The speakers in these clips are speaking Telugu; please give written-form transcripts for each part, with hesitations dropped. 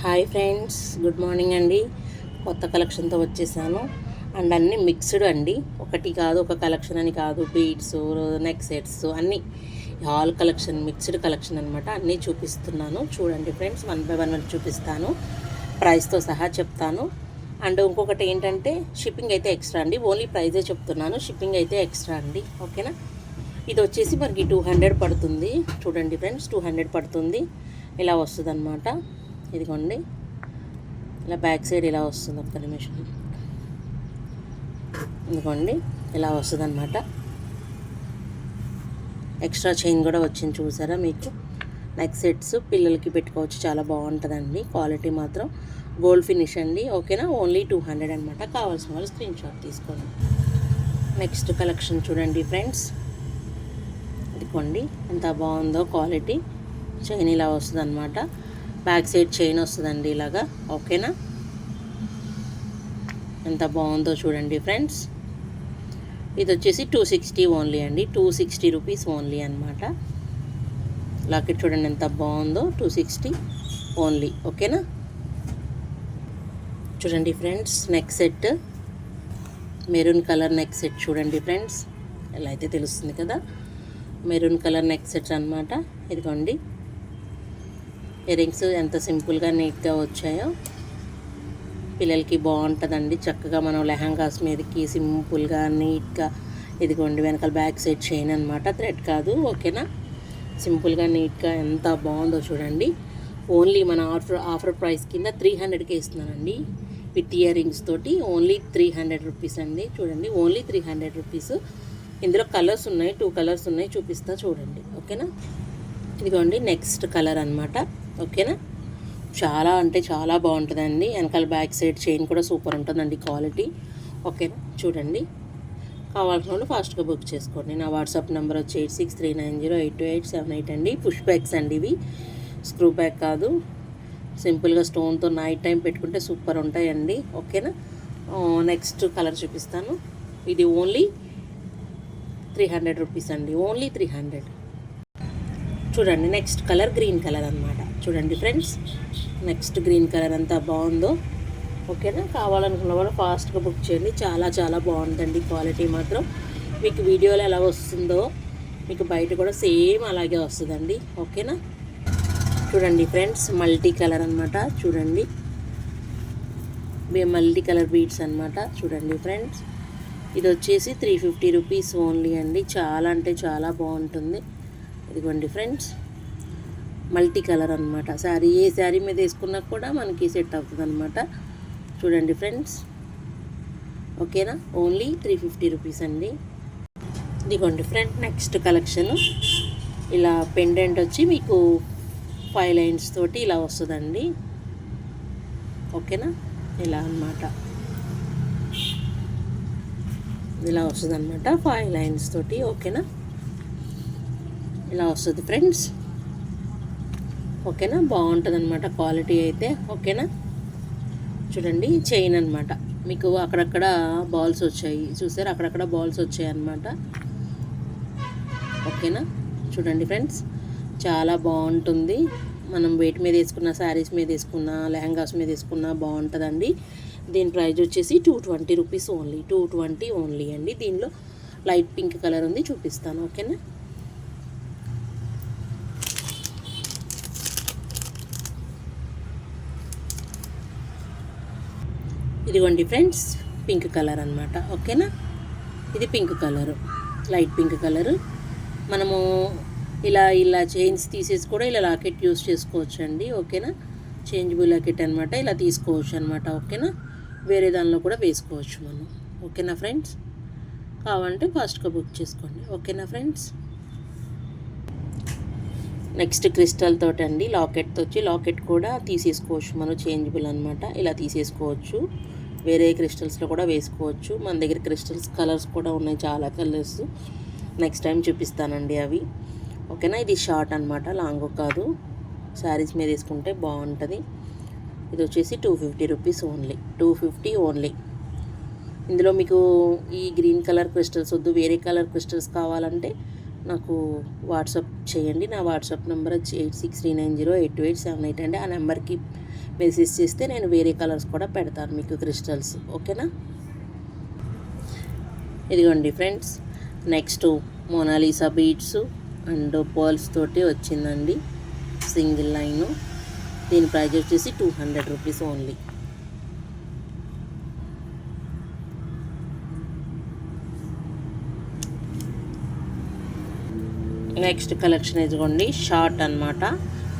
హాయ్ ఫ్రెండ్స్, గుడ్ మార్నింగ్ అండి. కొత్త కలెక్షన్తో వచ్చేసాను. అండ్ అన్నీ మిక్స్డ్ అండి, ఒకటి కాదు ఒక కలెక్షన్ అని కాదు. బీడ్స్, నెక్ సెట్స్ అన్నీ ఆల్ కలెక్షన్, మిక్స్డ్ కలెక్షన్ అనమాట. అన్నీ చూపిస్తున్నాను చూడండి ఫ్రెండ్స్. 1 by 1 చూపిస్తాను, ప్రైస్తో సహా చెప్తాను. అండ్ ఇంకొకటి ఏంటంటే షిప్పింగ్ అయితే ఎక్స్ట్రా అండి. ఓన్లీ ప్రైజే చెప్తున్నాను, షిప్పింగ్ అయితే ఎక్స్ట్రా అండి. ఓకేనా. ఇది వచ్చేసి మనకి 200 పడుతుంది. చూడండి ఫ్రెండ్స్, 200 పడుతుంది. ఇలా వస్తుంది అనమాట. ఇదిగోండి, ఇలా బ్యాక్ సైడ్ ఇలా వస్తుంది. ఒక్క నిమిషం. ఇదిగోండి, ఇలా వస్తుంది అనమాట. ఎక్స్ట్రా చైన్ కూడా వచ్చింది చూసారా. మీకు నెక్ సెట్స్ పిల్లలకి పెట్టుకోవచ్చు, చాలా బాగుంటుందండి. క్వాలిటీ మాత్రం గోల్డ్ ఫినిష్ అండి. ఓకేనా. ఓన్లీ 200 అనమాట. కావాల్సిన వాళ్ళు స్క్రీన్ షాట్ తీసుకోండి. నెక్స్ట్ కలెక్షన్ చూడండి ఫ్రెండ్స్. ఇదిగోండి ఎంత బాగుందో క్వాలిటీ. చైన్ ఇలా వస్తుంది అనమాట. బ్యాక్ సైడ్ చైన్ వస్తుందండి ఇలాగా. ఓకేనా. ఎంత బాగుందో చూడండి ఫ్రెండ్స్. ఇది వచ్చేసి 260 ఓన్లీ అండి. 260 రూపీస్ ఓన్లీ అనమాట. లాకెట్ చూడండి ఎంత బాగుందో. 260 ఓన్లీ. ఓకేనా. చూడండి friends, neck set maroon colour neck set చూడండి ఫ్రెండ్స్. ఎలా అయితే తెలుస్తుంది కదా, మెరూన్ కలర్ నెక్ సెట్స్ అనమాట. ఇదిగోండి, ఇయర్ రింగ్స్ ఎంత సింపుల్గా నీట్గా వచ్చాయో. పిల్లలకి బాగుంటుందండి. చక్కగా మనం లెహంగాస్ మీదకి సింపుల్గా నీట్గా. ఇదిగోండి, వెనకాల బ్యాక్ సైడ్ చైన్ అనమాట, థ్రెడ్ కాదు. ఓకేనా. సింపుల్గా నీట్గా ఎంత బాగుందో చూడండి. ఓన్లీ మన ఆఫర్ ప్రైస్ కింద 300కే ఇస్తున్నానండి, విత్ ఇయర్ రింగ్స్ తోటి. ఓన్లీ 300 రూపీస్ అండి. చూడండి, ఓన్లీ 300 రూపీస్. ఇందులో కలర్స్ ఉన్నాయి, 2 కలర్స్ ఉన్నాయి, చూపిస్తా చూడండి. ఓకేనా. ఇదిగోండి నెక్స్ట్ కలర్ అనమాట. ఓకేనా. చాలా అంటే చాలా బాగుంటుందండి. వెనకాల బ్యాక్ సైడ్ చైన్ కూడా సూపర్ ఉంటుందండి క్వాలిటీ. ఓకేనా. చూడండి, కావాల్సిన వాళ్ళు ఫాస్ట్గా బుక్ చేసుకోండి. నా వాట్సాప్ నెంబర్ వచ్చి 8639082878 అండి. పుష్ బ్యాగ్స్ అండి ఇవి, స్క్రూ బ్యాగ్ కాదు. సింపుల్గా స్టోన్తో నైట్ టైం పెట్టుకుంటే సూపర్ ఉంటాయండి. ఓకేనా. నెక్స్ట్ కలర్ చూపిస్తాను. ఇది ఓన్లీ 300 రూపీస్ అండి. ఓన్లీ 300. చూడండి, నెక్స్ట్ కలర్ గ్రీన్ కలర్ అనమాట. చూడండి ఫ్రెండ్స్, నెక్స్ట్ గ్రీన్ కలర్ ఎంత బాగుందో. ఓకేనా. కావాలనుకున్న వాళ్ళు ఫాస్ట్గా బుక్ చేయండి. చాలా చాలా బాగుంటుందండి క్వాలిటీ మాత్రం. మీకు వీడియోలో ఎలా వస్తుందో మీకు బయట కూడా సేమ్ అలాగే వస్తుందండి. ఓకేనా. చూడండి ఫ్రెండ్స్, మల్టీ కలర్ అనమాట. చూడండి, మల్టీ కలర్ బీడ్స్ అనమాట. చూడండి ఫ్రెండ్స్, ఇది వచ్చేసి 350 రూపీస్ ఓన్లీ అండి. చాలా అంటే చాలా బాగుంటుంది. ఇదిగోండి ఫ్రెండ్స్, మల్టీ కలర్ అనమాట. శారీ ఏ శారీ మీద వేసుకున్నా కూడా మనకి సెట్ అవుతుంది అనమాట. చూడండి ఫ్రెండ్స్. ఓకేనా. ఓన్లీ 350 రూపీస్ అండి. ఇదిగోండి ఫ్రెండ్, నెక్స్ట్ కలెక్షన్. ఇలా పెండెంట్ వచ్చి మీకు 5 లైన్స్ తోటి ఇలా వస్తుందండి. ఓకేనా. ఇలా అనమాట, ఇలా వస్తుంది అనమాట 5 లైన్స్ తోటి. ఓకేనా. ఇలా వస్తుంది ఫ్రెండ్స్. ఓకేనా. బాగుంటుంది అనమాట క్వాలిటీ అయితే. ఓకేనా. చూడండి, చైన్ అనమాట. మీకు అక్కడక్కడ బాల్స్ వచ్చాయి చూసారు, అక్కడక్కడ బాల్స్ వచ్చాయి అనమాట. ఓకేనా. చూడండి ఫ్రెండ్స్, చాలా బాగుంటుంది. మనం వెయిట్ మీద వేసుకున్న, శారీస్ మీద వేసుకున్న, లెహంగాస్ మీద వేసుకున్న బాగుంటుందండి. దీని ప్రైస్ వచ్చేసి 220 రూపీస్ ఓన్లీ. 220 ఓన్లీ అండి. దీనిలో లైట్ పింక్ కలర్ ఉంది, చూపిస్తాను. ఓకేనా. ఇదిగోండి ఫ్రెండ్స్, పింక్ కలర్ అనమాట. ఓకేనా. ఇది pink colour, light pink colour. మనము ఇలా చైన్స్ తీసేసి కూడా ఇలా లాకెట్ యూస్ చేసుకోవచ్చు అండి. ఓకేనా. చేంజబుల్ లాకెట్ అనమాట. ఇలా తీసుకోవచ్చు అనమాట. ఓకేనా. వేరే దానిలో కూడా వేసుకోవచ్చు మనం. ఓకేనా ఫ్రెండ్స్. కావాలంటే ఫాస్ట్గా బుక్ చేసుకోండి. ఓకేనా ఫ్రెండ్స్. నెక్స్ట్ క్రిస్టల్ తోటి అండి, లాకెట్తో వచ్చి లాకెట్ కూడా తీసేసుకోవచ్చు మనం. చేంజబుల్ అనమాట. ఇలా తీసేసుకోవచ్చు, వేరే క్రిస్టల్స్లో కూడా వేసుకోవచ్చు. మన దగ్గర క్రిస్టల్స్ కలర్స్ కూడా ఉన్నాయి, చాలా కలర్స్. నెక్స్ట్ టైం చూపిస్తానండి అవి. ఓకేనా. ఇది షార్ట్ అనమాట, లాంగ్ కాదు. శారీస్ మీద వేసుకుంటే బాగుంటుంది. ఇది వచ్చేసి 250 రూపీస్ ఓన్లీ. 250 ఓన్లీ. ఇందులో మీకు ఈ గ్రీన్ కలర్ క్రిస్టల్స్ వద్దు, వేరే కలర్ క్రిస్టల్స్ కావాలంటే నాకు వాట్సాప్ చేయండి. నా వాట్సాప్ నెంబర్ వచ్చి 8639082878 అండి. ఆ నెంబర్కి మెసేజ్ చేస్తే నేను వేరే కలర్స్ కూడా పెడతాను మీకు క్రిస్టల్స్. ఓకేనా. ఇదిగోండి friends, next Monalisa beads and pearls తోటి వచ్చిందండి సింగిల్ లైను. దీని ప్రైస్ వచ్చేసి 200 రూపీస్ ఓన్లీ. నెక్స్ట్ కలెక్షన్ ఇదిగోండి, షార్ట్ అనమాట.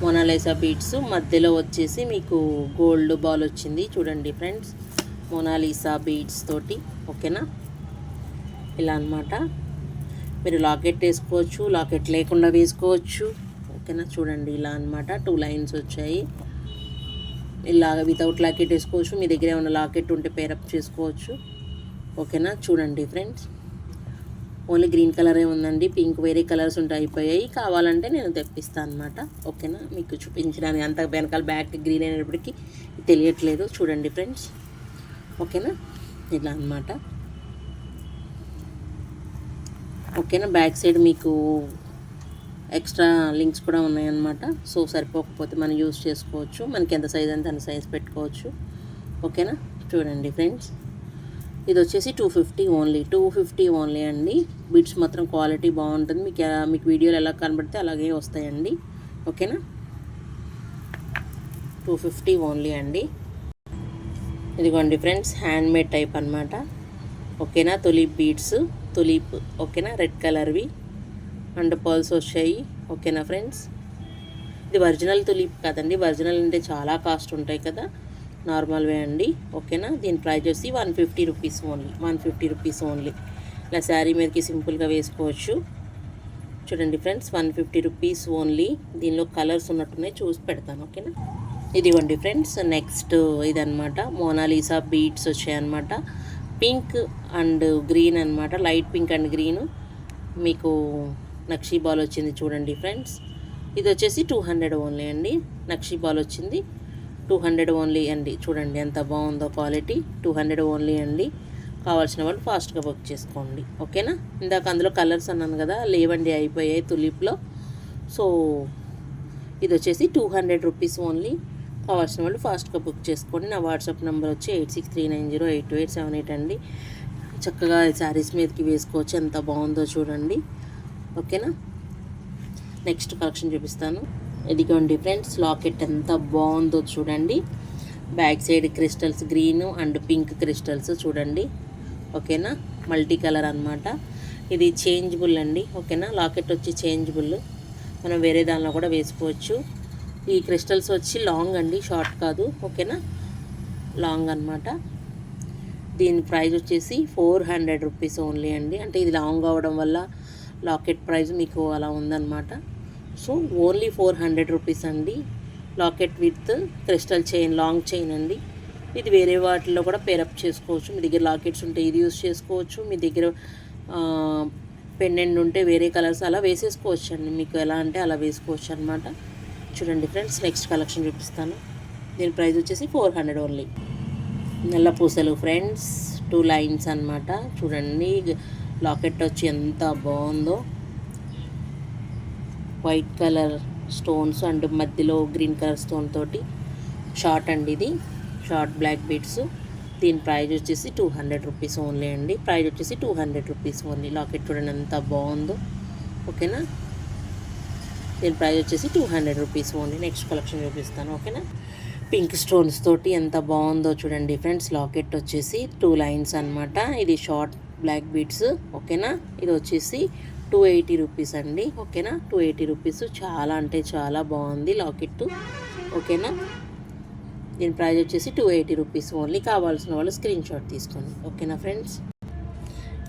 మోనాలిసా బీడ్స్ మధ్యలో వచ్చేసి మీకు గోల్డ్ బాల్ వచ్చింది చూడండి ఫ్రెండ్స్, మోనాలిసా బీడ్స్ తోటి. ఓకేనా, ఇలా అనమాట. మీరు లాకెట్ వేసుకోవచ్చు, లాకెట్ లేకుండా వేసుకోవచ్చు. ఓకేనా, చూడండి ఇలా అనమాట. 2 లైన్స్ వచ్చాయి. ఇలాగ వితౌట్ లాకెట్ వేసుకోవచ్చు, మీ దగ్గర ఏమైనా లాకెట్ ఉంటే పేరప్ చేసుకోవచ్చు. ఓకేనా, చూడండి ఫ్రెండ్స్, ఓన్లీ గ్రీన్ కలరే ఉందండి, పింక్ వేరే కలర్స్ ఉంటాయి అయిపోయాయి. కావాలంటే నేను తెప్పిస్తాను అనమాట. ఓకేనా, మీకు చూపించడానికి అంత వెనకాల బ్యాక్ గ్రీన్ అయినప్పటికీ తెలియట్లేదు. చూడండి ఫ్రెండ్స్. ఓకేనా, ఇలా అనమాట. ఓకేనా, బ్యాక్ సైడ్ మీకు ఎక్స్ట్రా లింక్స్ కూడా ఉన్నాయన్నమాట. సో సరిపోకపోతే మనం యూజ్ చేసుకోవచ్చు, మనకి ఎంత సైజ్ అంటే అంత సైజ్ పెట్టుకోవచ్చు. ఓకేనా, చూడండి ఫ్రెండ్స్, ఇది వచ్చేసి 250 ఓన్లీ. 250 ఓన్లీ అండి. బిట్స్ మాత్రం క్వాలిటీ బాగుంటుంది. మీకు వీడియోలు ఎలా కనబడితే అలాగే వస్తాయండి. ఓకేనా, 250 ఓన్లీ అండి. ఇదిగోండి ఫ్రెండ్స్, హ్యాండ్మేడ్ టైప్ అనమాట. ఓకేనా, తులీప్ బీడ్స్, తులీప్. ఓకేనా, రెడ్ కలర్వి అండ్ పర్ల్స్ వచ్చాయి. ఓకేనా ఫ్రెండ్స్, ఇది ఒరిజినల్ తులీప్ కాదండి. ఒరిజినల్ అంటే చాలా కాస్ట్ ఉంటాయి కదా, నార్మల్వే అండి. ఓకేనా, దీని ప్రైస్ వచ్చి 150 రూపీస్ ఓన్లీ. 150 rupees only. ఇలా శారీ మీదకి సింపుల్గా వేసుకోవచ్చు. చూడండి ఫ్రెండ్స్, 150 రూపీస్ ఓన్లీ. దీనిలో కలర్స్ ఉన్నట్టున్నాయి, చూసి పెడతాను. ఓకేనా, ఇదిగోండి ఫ్రెండ్స్, నెక్స్ట్ ఇదనమాట. మోనాలిసా బీడ్స్ వచ్చాయన్నమాట. పింక్ అండ్ గ్రీన్ అనమాట, లైట్ పింక్ అండ్ గ్రీన్. మీకు నక్షీ బాల్ వచ్చింది చూడండి ఫ్రెండ్స్. ఇది వచ్చేసి 200 ఓన్లీ అండి. నక్షీ బాల్ వచ్చింది 200 ఓన్లీ అండి. చూడండి ఎంత బాగుందో క్వాలిటీ. 200 ఓన్లీ అండి. కావాల్సిన వాళ్ళు ఫాస్ట్గా బుక్ చేసుకోండి. ఓకేనా, ఇందాక అందులో కలర్స్ అన్నాను కదా, లేవండి, అయిపోయాయి తులిప్లో. సో ఇది వచ్చేసి 200 రూపీస్ ఓన్లీ. కావాల్సిన వాళ్ళు ఫాస్ట్గా బుక్ చేసుకోండి. నా వాట్సాప్ నెంబర్ వచ్చి 8639082878 అండి. చక్కగా శారీస్ మీదకి వేసుకోవచ్చు, ఎంత బాగుందో చూడండి. ఓకేనా, నెక్స్ట్ కలెక్షన్ చూపిస్తాను. ఇదిగోండి ఫ్రెండ్స్, లాకెట్ ఎంత బాగుందో చూడండి. Back side crystals green and pink crystals చూడండి. ఓకేనా, మల్టీ కలర్ అనమాట. ఇది చేంజబుల్ అండి. ఓకేనా, లాకెట్ వచ్చి చేంజబుల్, మనం వేరే దానిలో కూడా వేసుకోవచ్చు. ఈ క్రిస్టల్స్ వచ్చి లాంగ్ అండి, షార్ట్ కాదు. ఓకేనా, లాంగ్ అనమాట. దీని ప్రైస్ వచ్చేసి 400 రూపీస్ ఓన్లీ అండి. అంటే ఇది లాంగ్ అవ్వడం వల్ల లాకెట్ ప్రైస్ మీకు అలా ఉందన్నమాట. సో ఓన్లీ 400 రూపీస్ అండి. Locket with crystal chain, long chain అండి. ఇది వేరే వాటిల్లో కూడా పేరప్ చేసుకోవచ్చు. మీ దగ్గర లాకెట్స్ ఉంటే ఇది యూస్ చేసుకోవచ్చు, మీ దగ్గర పెండెంట్ ఉంటే వేరే కలర్స్ అలా వేసేసుకోవచ్చు అండి. మీకు ఎలా అంటే అలా వేసుకోవచ్చు అనమాట. చూడండి ఫ్రెండ్స్, నెక్స్ట్ కలెక్షన్ చూపిస్తాను. దీని ప్రైస్ వచ్చేసి 400 ఓన్లీ. నల్ల పూసలు ఫ్రెండ్స్, 2 లైన్స్ అనమాట. చూడండి లాకెట్ వచ్చి ఎంత బాగుందో. వైట్ కలర్ స్టోన్స్ అండ్ మధ్యలో గ్రీన్ కలర్ స్టోన్ తోటి షార్ట్ అండి. ఇది షార్ట్ బ్లాక్ బీడ్స్. దీని ప్రైస్ వచ్చేసి 200 రూపీస్ ఓన్లీ అండి. ప్రైస్ వచ్చేసి 200 రూపీస్ ఓన్లీ. లాకెట్ చూడండి ఎంత బాగుందో. ఓకేనా, దీని ప్రైస్ వచ్చేసి 200 రూపీస్ ఓన్లీ. నెక్స్ట్ కలెక్షన్ చూపిస్తాను. ఓకేనా, పింక్ స్టోన్స్ తోటి ఎంత బాగుందో చూడండి ఫ్రెండ్స్. లాకెట్ వచ్చేసి 2 లైన్స్ అనమాట. ఇది షార్ట్ బ్లాక్ బీడ్స్. ఓకేనా, ఇది వచ్చేసి 280 రూపీస్ అండి. ఓకేనా, 280 రూపీస్. చాలా అంటే చాలా బాగుంది లాకెట్. ఓకేనా, దీని ప్రైస్ వచ్చేసి 280 రూపీస్ ఓన్లీ. కావాల్సిన వాళ్ళు స్క్రీన్ షాట్ తీసుకోండి. ఓకేనా ఫ్రెండ్స్,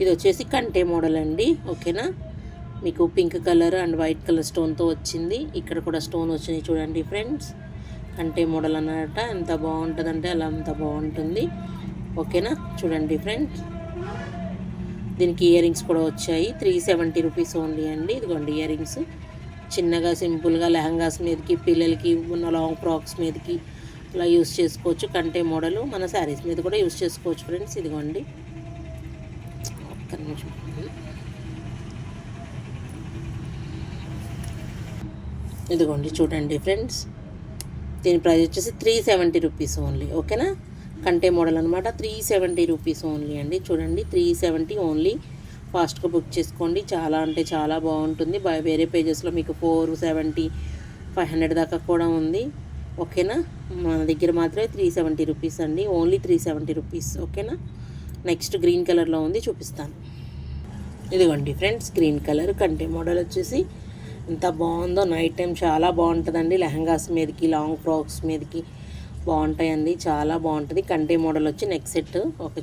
ఇది వచ్చేసి కంటే మోడల్ అండి. ఓకేనా, మీకు pink colour and white colour స్టోన్తో వచ్చింది. ఇక్కడ కూడా స్టోన్ వచ్చింది చూడండి ఫ్రెండ్స్. కంటే మోడల్ అన్నమాట. ఎంత బాగుంటుందంటే అలా అంత బాగుంటుంది. ఓకేనా, చూడండి ఫ్రెండ్స్, దీనికి ఇయర్ రింగ్స్ కూడా వచ్చాయి. 370 రూపీస్ ఓన్లీ అండి. ఇదిగోండి ఇయర్ రింగ్స్. చిన్నగా సింపుల్గా లెహంగాస్ మీదకి, పిల్లలకి ఉన్న లాంగ్ ఫ్రాక్స్ మీదకి అలా యూస్ చేసుకోవచ్చు. కంటే మోడలు మన శారీస్ మీద కూడా యూస్ చేసుకోవచ్చు ఫ్రెండ్స్. ఇదిగోండి, ఒక్క నిమిషం. ఇదిగోండి చూడండి ఫ్రెండ్స్, దీని ప్రైస్ వచ్చేసి 370 రూపీస్ ఓన్లీ. ఓకేనా, కంటే మోడల్ అనమాట. 370 రూపీస్ ఓన్లీ అండి. చూడండి 370 ఓన్లీ. ఫాస్ట్గా బుక్ చేసుకోండి. చాలా అంటే చాలా బాగుంటుంది. వేరే పేజెస్లో మీకు 470 500 దాకా కూడా ఉంది. ఓకేనా, మన దగ్గర మాత్రమే 370 రూపీస్ అండి. Only 370 rupees. ఓకేనా, నెక్స్ట్ గ్రీన్ కలర్లో ఉంది, చూపిస్తాను. ఇదిగోండి ఫ్రెండ్స్, గ్రీన్ కలర్ కంటే మోడల్ వచ్చేసి ఎంత బాగుందో. నైట్ టైం చాలా బాగుంటుందండి. లెహంగాస్ మీదకి, లాంగ్ ఫ్రాక్స్ మీదకి బాగుంటాయండి. చాలా బాగుంటుంది. కంటే మోడల్ వచ్చి నెక్ సెట్. ఓకే,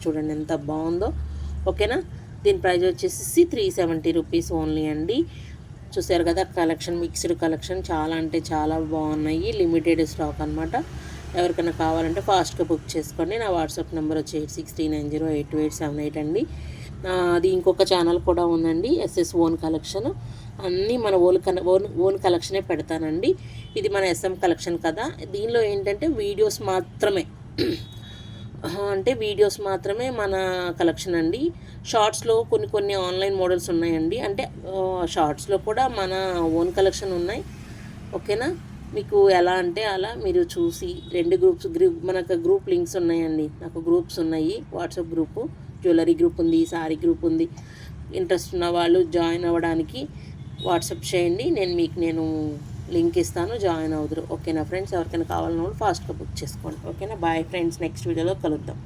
చూడండి ఎంత బాగుందో. ఓకేనా, దీని ప్రైస్ వచ్చేసి 370 రూపీస్ ఓన్లీ అండి. చూసారు కదా, కలెక్షన్ మిక్స్డ్ కలెక్షన్ చాలా అంటే చాలా బాగున్నాయి. లిమిటెడ్ స్టాక్ అనమాట. ఎవరికైనా కావాలంటే ఫాస్ట్గా బుక్ చేసుకోండి. నా వాట్సాప్ నెంబర్ వచ్చి 8639082878 అండి. అది ఇంకొక ఛానల్ కూడా ఉందండి, ఎస్ఎస్ ఓన్ కలెక్షన్. అన్నీ మన ఓన్ కలెక్షనే పెడతానండి. ఇది మన ఎస్ఎం కలెక్షన్ కదా. దీనిలో ఏంటంటే వీడియోస్ మాత్రమే అంటే వీడియోస్ మాత్రమే మన కలెక్షన్ అండి. షార్ట్స్లో కొన్ని ఆన్లైన్ మోడల్స్ ఉన్నాయండి. అంటే షార్ట్స్లో కూడా మన ఓన్ కలెక్షన్ ఉన్నాయి. ఓకేనా, మీకు ఎలా అంటే అలా మీరు చూసి 2 గ్రూప్ మనకు గ్రూప్ లింక్స్ ఉన్నాయండి. నాకు గ్రూప్స్ ఉన్నాయి. వాట్సాప్ గ్రూపు, జ్యువెలరీ గ్రూప్ ఉంది, శారీ గ్రూప్ ఉంది. ఇంట్రెస్ట్ ఉన్న వాళ్ళు జాయిన్ అవ్వడానికి వాట్సాప్ చేయండి. నేను లింక్ ఇస్తాను, జాయిన్ అవుదురు. ఓకేనా ఫ్రెండ్స్, ఎవరికైనా కావాలన్న వాళ్ళు ఫాస్ట్గా బుక్ చేసుకోండి. ఓకేనా, బాయ్ ఫ్రెండ్స్, నెక్స్ట్ వీడియోలో కలుద్దాం.